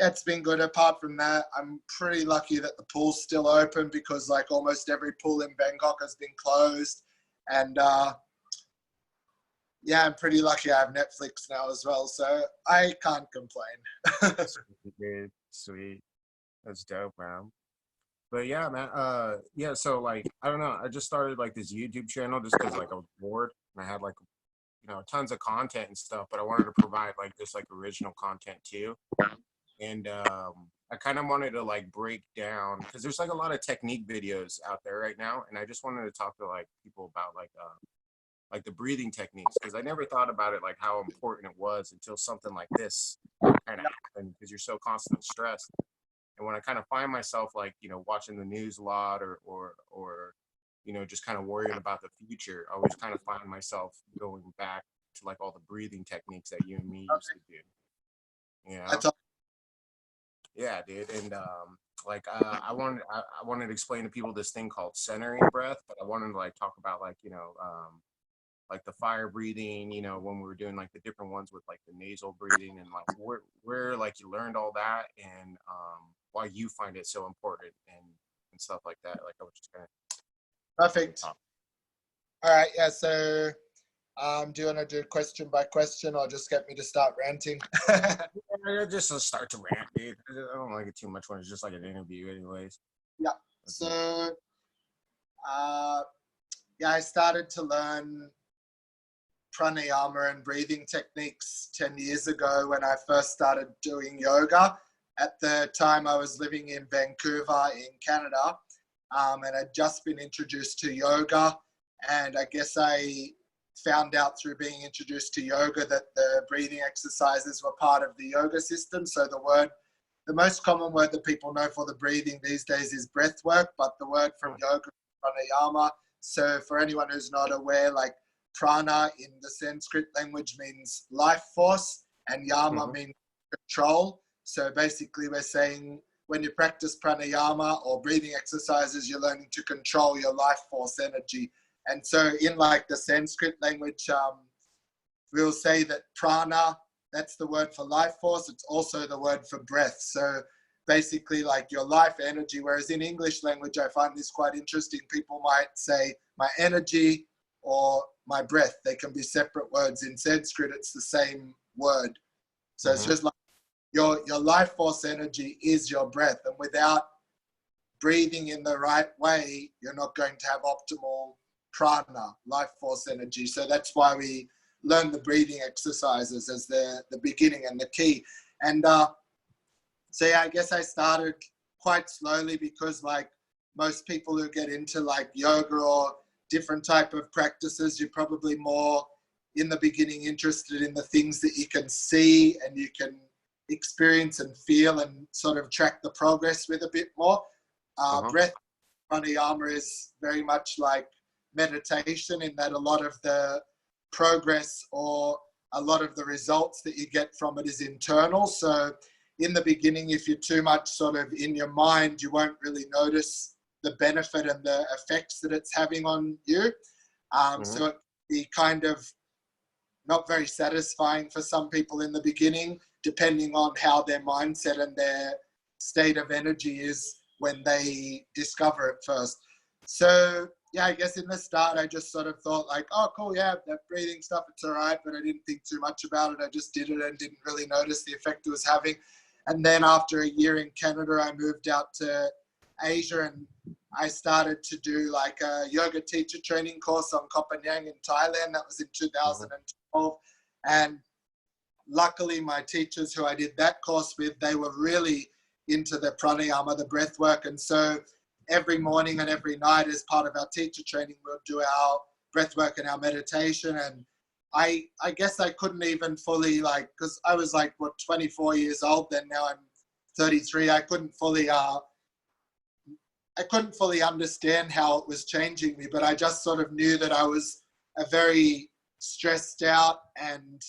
it's been good. Apart from that, I'm pretty lucky that the pool's still open because like almost every pool in Bangkok has been closed. And yeah, I'm pretty lucky I have Netflix now as well, so I can't complain. Sweet, dude. Sweet. That's dope, man. But yeah, man. Yeah. So like, I don't know. I just started like this YouTube channel just because like I was bored and I had like tons of content and stuff, but I wanted to provide like this like original content too. And I kind of wanted to like break down because there's like a lot of technique videos out there right now, and I just wanted to talk to like people about like the breathing techniques because I never thought about it like how important it was until something like this kind of happened because you're so constantly stressed. And when I kind of find myself like watching the news a lot or just kind of worrying about the future, I always kind of find myself going back to like all the breathing techniques that you and me used to do. I thought, Yeah, dude. And like I wanted to explain to people this thing called centering breath, but I wanted to like talk about like the fire breathing, when we were doing like the different ones with like the nasal breathing and like where like you learned all that and why you find it so important and stuff like that. Like I was just gonna perfect. All right, yeah, so do you want to do question by question or just get me to start ranting? Yeah, just to start to rant, dude. I don't like it too much when it's just like an interview anyways. Yeah, so yeah, I started to learn pranayama and breathing techniques 10 years ago when I first started doing yoga. At the time I was living in Vancouver in Canada, and I'd just been introduced to yoga, and I guess I found out through being introduced to yoga that the breathing exercises were part of the yoga system. So the most common word that people know for the breathing these days is breathwork, but the word from yoga is pranayama. So for anyone who's not aware, like prana in the Sanskrit language means life force and yama means control. So basically we're saying when you practice pranayama or breathing exercises, you're learning to control your life force energy. And so in like the Sanskrit language, we'll say that prana, that's the word for life force. It's also the word for breath. So basically like your life energy, whereas in English language, I find this quite interesting. People might say my energy or my breath. They can be separate words. In Sanskrit, it's the same word. So it's just like your life force energy is your breath. And without breathing in the right way, you're not going to have optimal prana, life force energy. So that's why we learn the breathing exercises as the beginning and the key. And so yeah, I guess I started quite slowly because like most people who get into like yoga or different type of practices, you're probably more in the beginning interested in the things that you can see and you can experience and feel and sort of track the progress with a bit more. Breath pranayama is very much like meditation in that a lot of the progress or a lot of the results that you get from it is internal. So in the beginning, if you're too much sort of in your mind, you won't really notice the benefit and the effects that it's having on you. So it can be kind of not very satisfying for some people in the beginning, depending on how their mindset and their state of energy is when they discover it first. So yeah, I guess in the start, I just sort of thought like, oh, cool, yeah, that breathing stuff, it's all right, but I didn't think too much about it. I just did it and didn't really notice the effect it was having. And then after a year in Canada, I moved out to Asia and I started to do like a yoga teacher training course on Koh Phangan in Thailand. That was in 2012. And luckily my teachers who I did that course with, they were really into the pranayama, the breath work. And so every morning and every night as part of our teacher training, we'll do our breath work and our meditation. And I guess I couldn't even fully like, because I was like, what, 24 years old then, now I'm 33. I couldn't fully understand how it was changing me, but I just sort of knew that I was a very stressed out and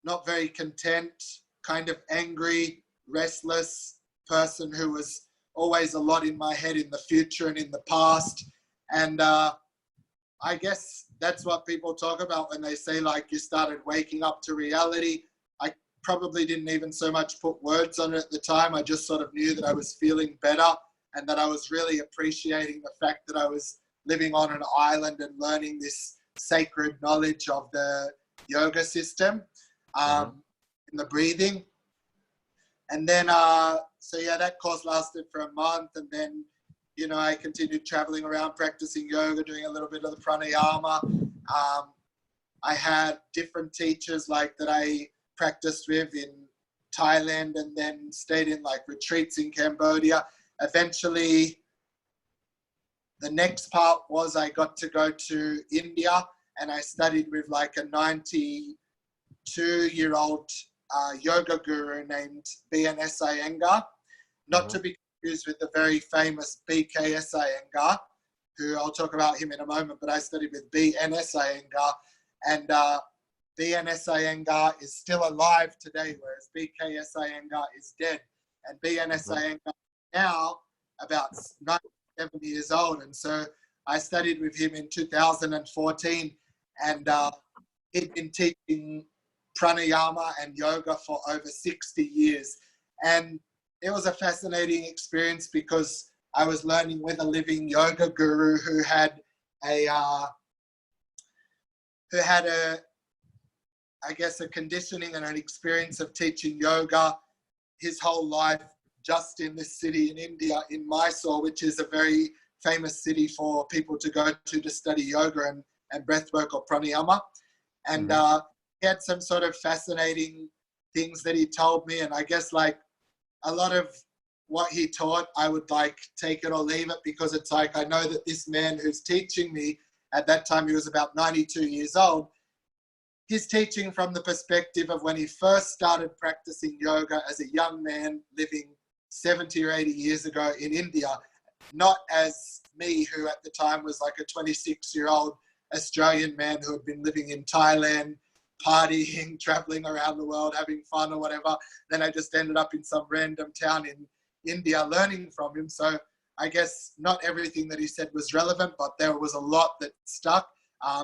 not very content, kind of angry, restless person who was always a lot in my head in the future and in the past. And I guess that's what people talk about when they say like you started waking up to reality. I probably didn't even so much put words on it at the time. I just sort of knew that I was feeling better and that I was really appreciating the fact that I was living on an island and learning this sacred knowledge of the yoga system, in the breathing. And then, so yeah, that course lasted for a month. And then, you know, I continued traveling around practicing yoga, doing a little bit of the pranayama. I had different teachers like that I practiced with in Thailand, and then stayed in like retreats in Cambodia. Eventually, the next part was I got to go to India, and I studied with like a 92-year-old yoga guru named BNS Iyengar, not to be confused with the very famous BKS Iyengar, who I'll talk about him in a moment, but I studied with BNS Iyengar, and BNS Iyengar is still alive today, whereas BKS Iyengar is dead. And BNS Iyengar now about 97 years old, and so I studied with him in 2014, and he'd been teaching pranayama and yoga for over 60 years. And it was a fascinating experience because I was learning with a living yoga guru who had a I guess a conditioning and an experience of teaching yoga his whole life just in this city in India, in Mysore, which is a very famous city for people to go to study yoga and breathwork or pranayama. And he had some sort of fascinating things that he told me. And I guess like a lot of what he taught, I would like take it or leave it, because it's like, I know that this man who's teaching me, at that time he was about 92 years old, he's teaching from the perspective of when he first started practicing yoga as a young man living 70 or 80 years ago in India, not as me, who at the time was like a 26-year-old Australian man who had been living in Thailand, partying, traveling around the world, having fun or whatever. Then I just ended up in some random town in India learning from him. So I guess not everything that he said was relevant, but there was a lot that stuck.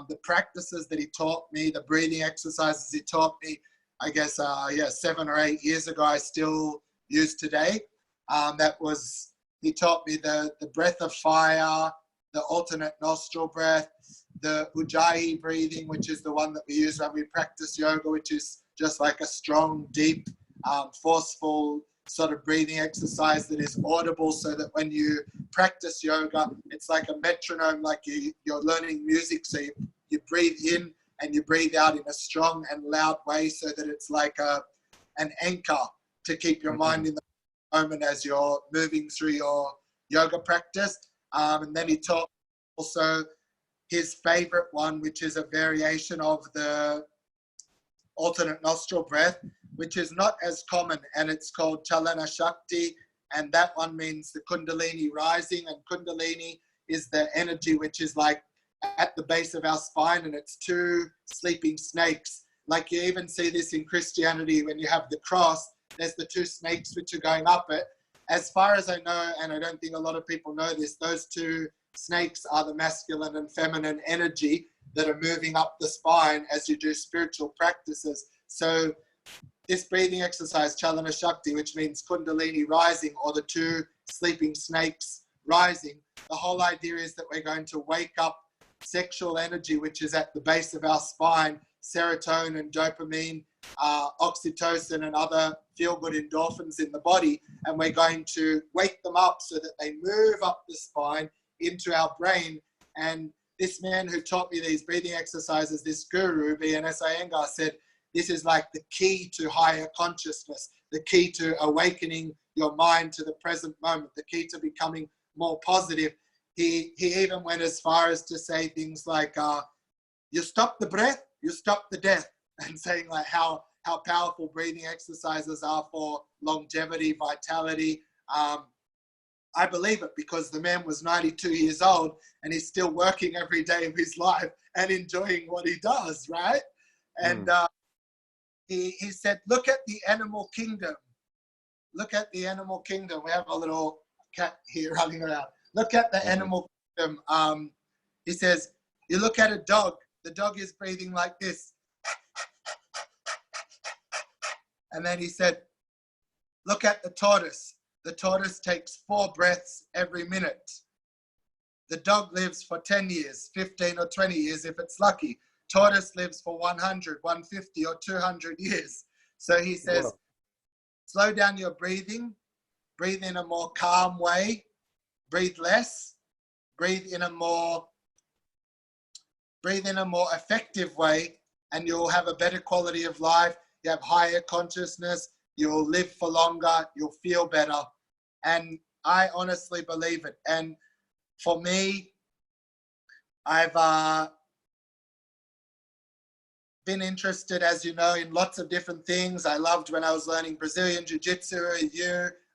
The practices that he taught me, the breathing exercises he taught me, I guess, 7 or 8 years ago, I still use today. He taught me the breath of fire, the alternate nostril breath, the ujjayi breathing, which is the one that we use when we practice yoga, which is just like a strong, deep, forceful sort of breathing exercise that is audible, so that when you practice yoga, it's like a metronome, like you're learning music. So you breathe in and you breathe out in a strong and loud way, so that it's like an anchor to keep your mind in the moment as you're moving through your yoga practice. And then he taught also his favorite one, which is a variation of the alternate nostril breath, which is not as common, and it's called Chalana Shakti, and that one means the Kundalini rising, and Kundalini is the energy which is like at the base of our spine, and it's 2 sleeping snakes. Like you even see this in Christianity when you have the cross, there's the 2 snakes which are going up it. As far as I know, and I don't think a lot of people know this, those 2 snakes are the masculine and feminine energy that are moving up the spine as you do spiritual practices. So this breathing exercise, Chalana Shakti, which means Kundalini rising, or the 2 sleeping snakes rising, the whole idea is that we're going to wake up sexual energy, which is at the base of our spine, serotonin, dopamine, oxytocin, and other feel-good endorphins in the body, and we're going to wake them up so that they move up the spine into our brain. And this man who taught me these breathing exercises, this guru, BNS Iyengar, said this is like the key to higher consciousness, the key to awakening your mind to the present moment, the key to becoming more positive. He even went as far as to say things like, you stop the breath, you stop the death, and saying like how powerful breathing exercises are for longevity, vitality. I believe it, because the man was 92 years old and he's still working every day of his life and enjoying what he does, right? And he said, look at the animal kingdom. Look at the animal kingdom. We have a little cat here running around. Look at the animal kingdom. He says, you look at a dog. The dog is breathing like this. And then he said, look at the tortoise. The tortoise takes 4 breaths every minute. The dog lives for 10 years, 15 or 20 years if it's lucky. Tortoise lives for 100, 150 or 200 years. So he says, Whoa. slow down your breathing, breathe in a more calm way, breathe less, breathe in a more effective way, and you'll have a better quality of life. You have higher consciousness, you'll live for longer, you'll feel better. And I honestly believe it. And for me, I've been interested, as you know, in lots of different things. I loved when I was learning Brazilian Jiu-Jitsu.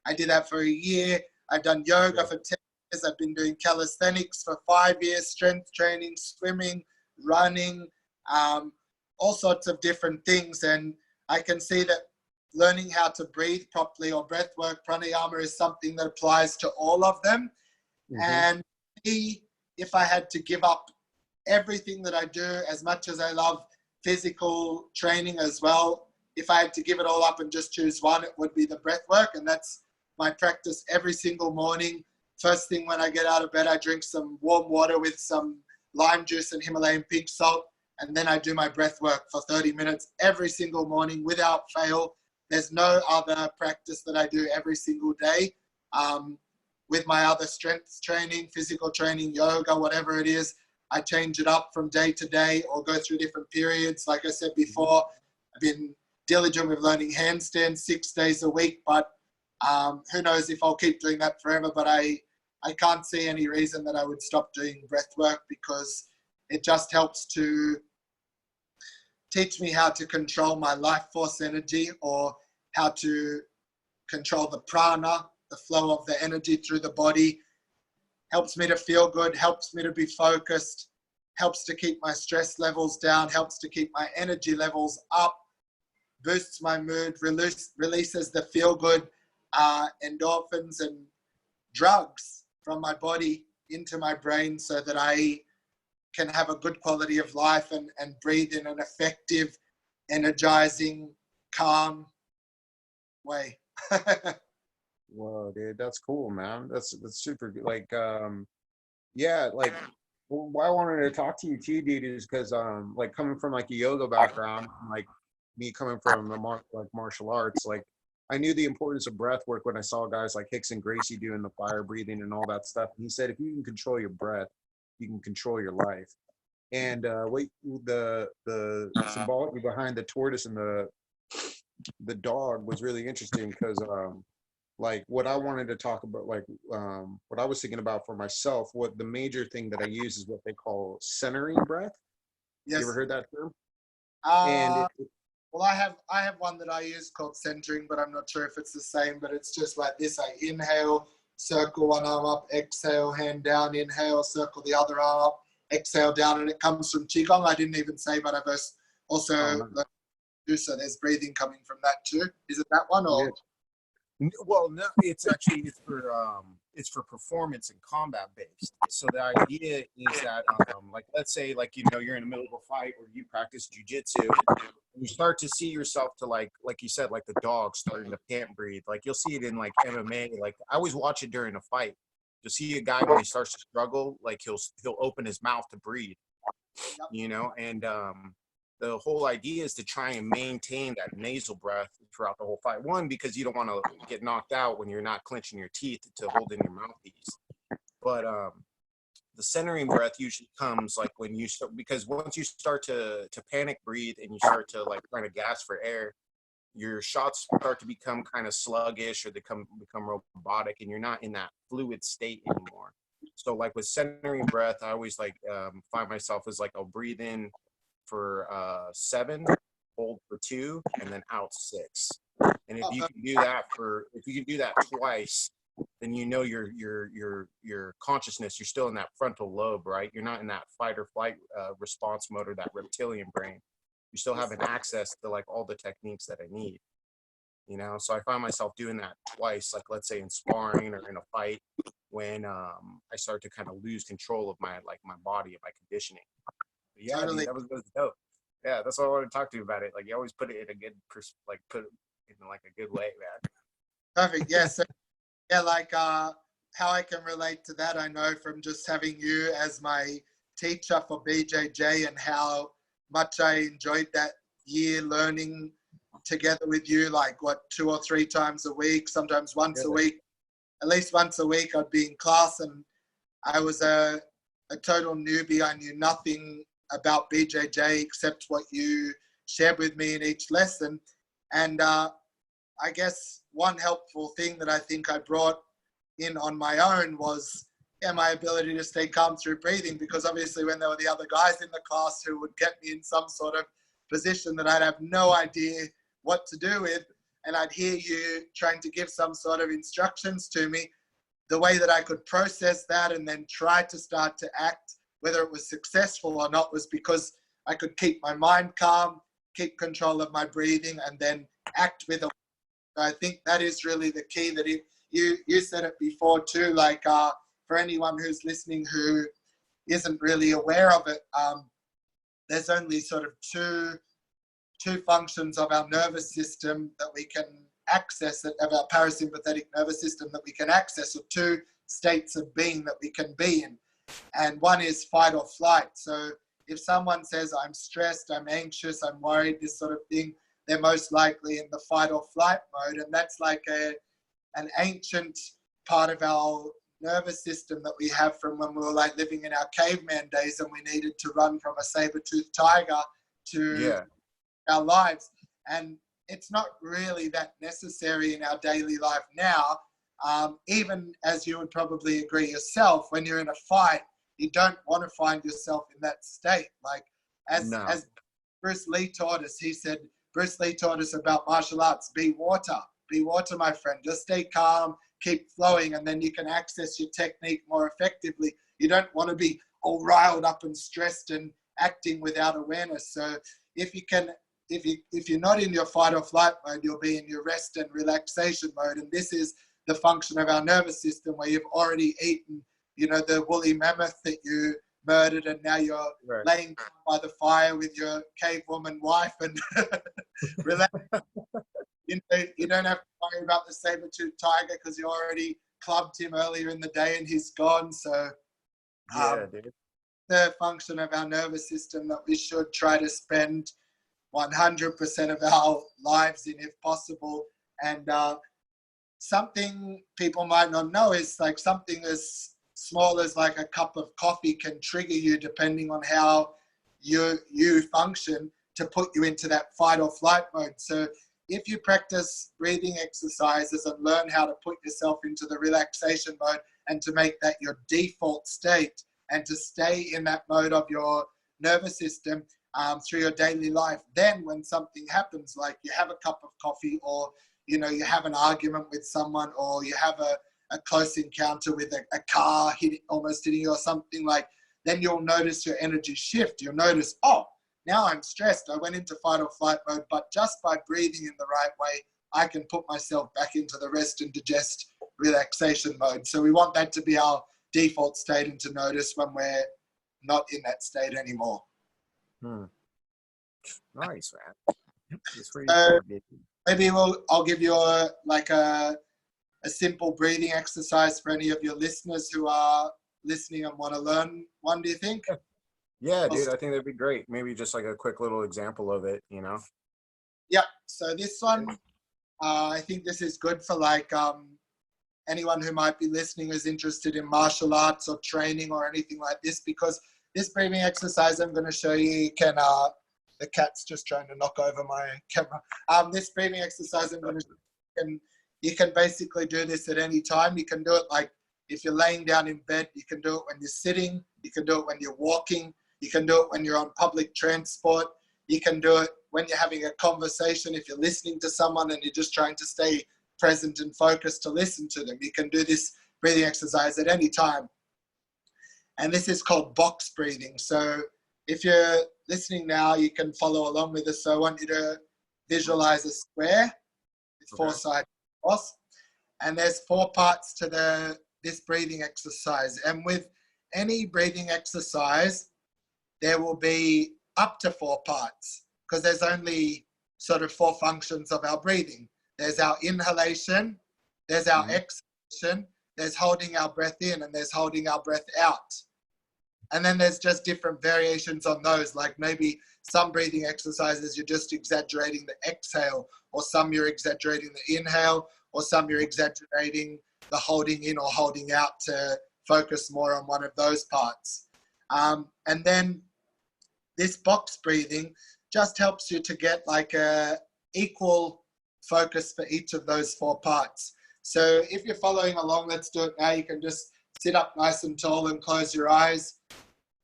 I did that for a year. I've done yoga for 10 years. I've been doing calisthenics for 5 years, strength training, swimming, running, all sorts of different things. And I can see that learning how to breathe properly or breath work, pranayama, is something that applies to all of them. Mm-hmm. And if I had to give up everything that I do, as much as I love physical training as well, if I had to give it all up and just choose one, it would be the breath work. And that's my practice every single morning. First thing when I get out of bed, I drink some warm water with some lime juice and Himalayan pink salt. And then I do my breath work for 30 minutes every single morning without fail. There's no other practice that I do every single day. With my other strength training, physical training, yoga, whatever it is, I change it up from day to day or go through different periods. Like I said before, I've been diligent with learning handstands 6 days a week, but who knows if I'll keep doing that forever. But I can't see any reason that I would stop doing breath work, because it just helps to teach me how to control my life force energy, or how to control the prana, the flow of the energy through the body. Helps me to feel good, helps me to be focused, helps to keep my stress levels down, helps to keep my energy levels up, boosts my mood, releases the feel-good endorphins and drugs from my body into my brain, so that I can have a good quality of life and breathe in an effective, energizing, calm way. Whoa, dude, that's cool, man. That's super good. Like, yeah, like, why I wanted to talk to you too, dude, is because, like, coming from like a yoga background, like me coming from like martial arts, like I knew the importance of breath work when I saw guys like Hicks and Gracie doing the fire breathing and all that stuff. And he said, if you can control your breath, you can control your life. And the symbology behind the tortoise and the dog was really interesting, because like what I wanted to talk about, like what I was thinking about for myself, what the major thing that I use is what they call centering breath. Yes. You ever heard that term? Well, I have one that I use called centering, but I'm not sure if it's the same. But it's just like this: I inhale, circle one arm up, exhale, hand down, inhale, circle the other arm up, exhale down, and it comes from Qigong. I didn't even say, but I've also learned to do so. There's breathing coming from that too. Is it that one or? Yeah. Well, no, it's for performance and combat based. So the idea is that, like, let's say, like, you're in the middle of a fight, or you practice jujitsu, and you start to see yourself to like you said, like the dog starting to pant breathe. Like you'll see it in like MMA. Like I always watch it during a fight. You'll see a guy when he starts to struggle, like he'll open his mouth to breathe, and the whole idea is to try and maintain that nasal breath throughout the whole fight. One, because you don't want to get knocked out when you're not clenching your teeth to hold in your mouthpiece. But the centering breath usually comes like when you start, because once you start to panic breathe and you start to like kind of gasp for air, your shots start to become kind of sluggish, or they become robotic, and you're not in that fluid state anymore. So like with centering breath, I always like find myself as like, I'll breathe in for 7, hold for 2, and then out 6. And if you can do that twice, then your consciousness, you're still in that frontal lobe, right? You're not in that fight or flight response mode, or that reptilian brain. You still have an access to like all the techniques that I need. So I find myself doing that twice, like let's say in sparring or in a fight, when I start to kind of lose control of my body and my conditioning. Yeah, totally. Dude, that was dope. Yeah, that's what I wanted to talk to you about it. Like you always put it in a good in like a good way, man. Perfect. Yes. Yeah, like how I can relate to that, I know from just having you as my teacher for BJJ and how much I enjoyed that year learning together with you, like what, 2 or 3 times a week, sometimes once a Yeah. week, at least once a week I'd be in class, and I was a total newbie. I knew nothing about BJJ except what you shared with me in each lesson. And I guess one helpful thing that I think I brought in on my own was, yeah, my ability to stay calm through breathing, because obviously when there were the other guys in the class who would get me in some sort of position that I'd have no idea what to do with, and I'd hear you trying to give some sort of instructions to me, the way that I could process that and then try to start to act, whether it was successful or not, was because I could keep my mind calm, keep control of my breathing, and then act with a. I think that is really the key. That if you said it before too, like for anyone who's listening who isn't really aware of it, there's only sort of two functions of our nervous system that we can access, it, of our parasympathetic nervous system that we can access, or 2 states of being that we can be in. And one is fight or flight. So if someone says, I'm stressed, I'm anxious, I'm worried, this sort of thing, they're most likely in the fight or flight mode. And that's like an ancient part of our nervous system that we have from when we were like living in our caveman days and we needed to run from a saber-toothed tiger to our lives. And it's not really that necessary in our daily life now. Even as you would probably agree yourself, when you're in a fight, you don't want to find yourself in that state. Like as Bruce Lee taught us, Bruce Lee taught us about martial arts, be water, my friend. Just stay calm, keep flowing, and then you can access your technique more effectively. You don't want to be all riled up and stressed and acting without awareness. So if you're not in your fight or flight mode, you'll be in your rest and relaxation mode. And this is the function of our nervous system, where you've already eaten, the woolly mammoth that you murdered, and now you're laying by the fire with your cave woman wife and relax. You don't have to worry about the saber-toothed tiger because you already clubbed him earlier in the day and he's gone. So the function of our nervous system that we should try to spend 100% of our lives in, if possible. And something people might not know is like something as small as like a cup of coffee can trigger you, depending on how you function, to put you into that fight or flight mode. So if you practice breathing exercises and learn how to put yourself into the relaxation mode and to make that your default state and to stay in that mode of your nervous system through your daily life, then when something happens, like you have a cup of coffee, or you have an argument with someone, or you have a close encounter with a car almost hitting you or something, like, then you'll notice your energy shift. You'll notice, oh, now I'm stressed. I went into fight or flight mode, but just by breathing in the right way, I can put myself back into the rest and digest relaxation mode. So we want that to be our default state, and to notice when we're not in that state anymore. Nice, man. So maybe I'll give you a simple breathing exercise for any of your listeners who are listening and want to learn one, do you think? Yeah, dude, I think that'd be great. Maybe just like a quick little example of it, Yep. So this one, I think this is good for like anyone who might be listening who's interested in martial arts or training or anything like this, because this breathing exercise I'm going to show you can, the cat's just trying to knock over my camera. This breathing exercise I'm going to show you can basically do this at any time. You can do it like if you're laying down in bed, you can do it when you're sitting, you can do it when you're walking, you can do it when you're on public transport, you can do it when you're having a conversation, if you're listening to someone and you're just trying to stay present and focused to listen to them. You can do this breathing exercise at any time. And this is called box breathing. So if you're listening now, you can follow along with us. So I want you to visualize a square with 4 sides across. And there's 4 parts to this breathing exercise. And with any breathing exercise, there will be up to 4 parts, because there's only sort of 4 functions of our breathing. there's our inhalation, there's our exhalation, there's holding our breath in, and there's holding our breath out. And then there's just different variations on those, like maybe some breathing exercises, you're just exaggerating the exhale, or some you're exaggerating the inhale, or some you're exaggerating the holding in or holding out to focus more on one of those parts. And then this box breathing just helps you to get like a equal focus for each of those 4 parts. So if you're following along, let's do it now. You can just sit up nice and tall and close your eyes.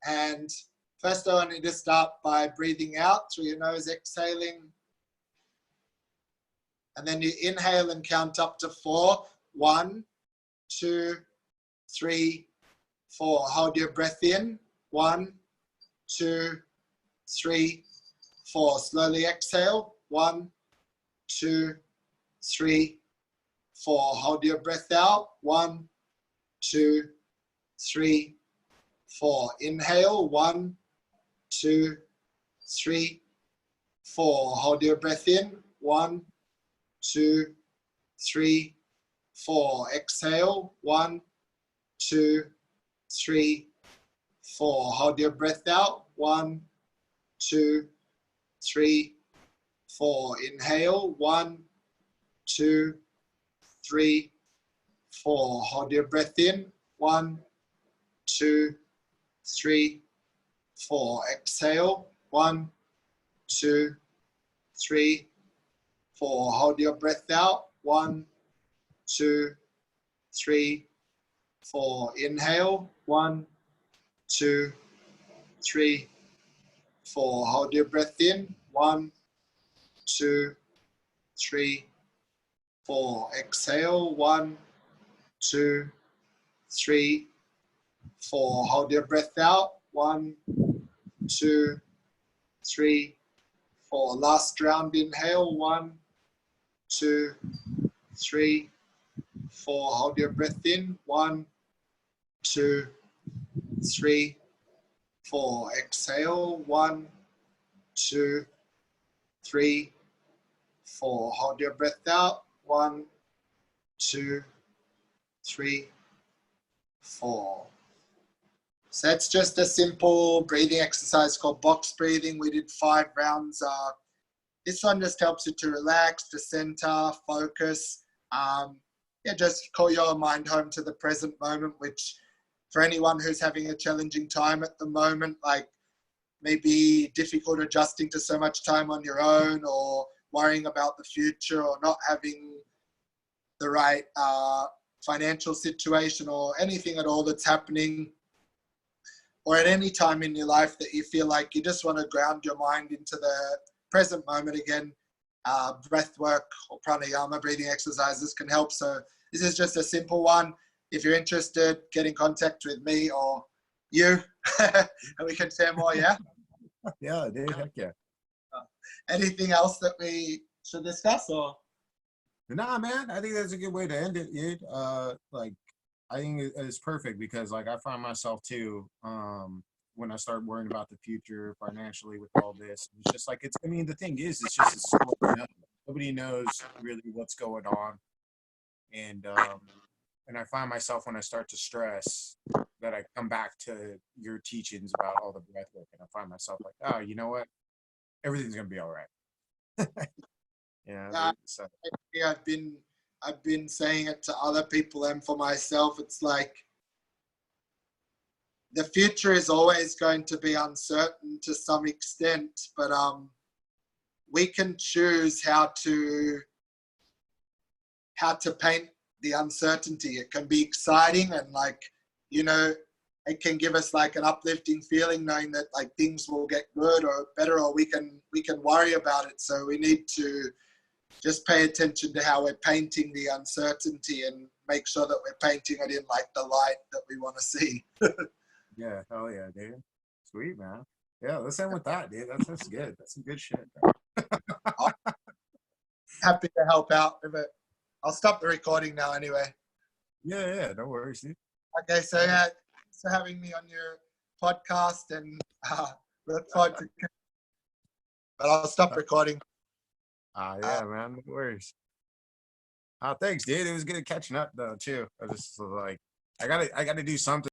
And first I want you to start by breathing out through your nose, exhaling. And then you inhale and count up to 4. 1, 2, 3, 4. Hold your breath in. 1, 2, 3, 4. Slowly exhale. 1, 2, 3, 4. Hold your breath out. 1, 2, 3, 4. Inhale. 1, 2, 3, 4. Hold your breath in. 1, 2, 3, 4. Exhale. 1, 2, 3, 4. Hold your breath out. 1, 2, 3, 4. Inhale. 1, 2, 3, 4. Hold your breath in. 1, 2, 3, 4. Exhale. 1, 2, 3, 4. Hold your breath out. 1, 2, 3, 4. Inhale. 1, 2, 3, 4. Hold your breath in. 1, 2, 3, 4. Exhale. 1, 2, 3, 4. Hold your breath out. 1, 2, 3, 4. Last round. Inhale. 1, 2, 3, 4. Hold your breath in. 1, 2, 3, 4. Exhale. 1, 2, 3, 4. Hold your breath out. 1, 2, 3, 4. So that's just a simple breathing exercise called box breathing. We did 5 rounds. This one just helps you to relax, to center, focus. Just call your mind home to the present moment, which for anyone who's having a challenging time at the moment, like maybe difficult adjusting to so much time on your own, or worrying about the future, or not having the right financial situation, or anything at all that's happening, or at any time in your life that you feel like you just want to ground your mind into the present moment again, breathwork or pranayama breathing exercises can help. So this is just a simple one. If you're interested, get in contact with me or you, and we can share more, yeah? Yeah, dude, heck yeah. Anything else that we should discuss, or? Nah, man, I think that's a good way to end it, dude. I think it's perfect because, like, I find myself too, when I start worrying about the future financially with all this, it's just like, I mean, the thing is, it's just a slow unknown. Nobody knows really what's going on. And I find myself when I start to stress that I come back to your teachings about all the breath work, and I find myself like, oh, you know what? Everything's going to be all right. Yeah, so. I've been saying it to other people and for myself. It's like the future is always going to be uncertain to some extent, but we can choose how to paint the uncertainty. It can be exciting and, like, you know, it can give us like an uplifting feeling knowing that like things will get good or better, or we can worry about it. So we need to just pay attention to how we're painting the uncertainty and make sure that we're painting it in like the light that we want to see. Yeah, hell yeah, dude. Sweet, man. Yeah, let's end with that, dude. That's good. That's some good shit, bro. Happy to help out with it. I'll stop the recording now anyway. Yeah, no worries, dude. Okay, so yeah, thanks for having me on your podcast, and look forward to. But I'll stop recording. Yeah, man, no worries. Oh, thanks, dude. It was good catching up though too. I just was like, I gotta do something.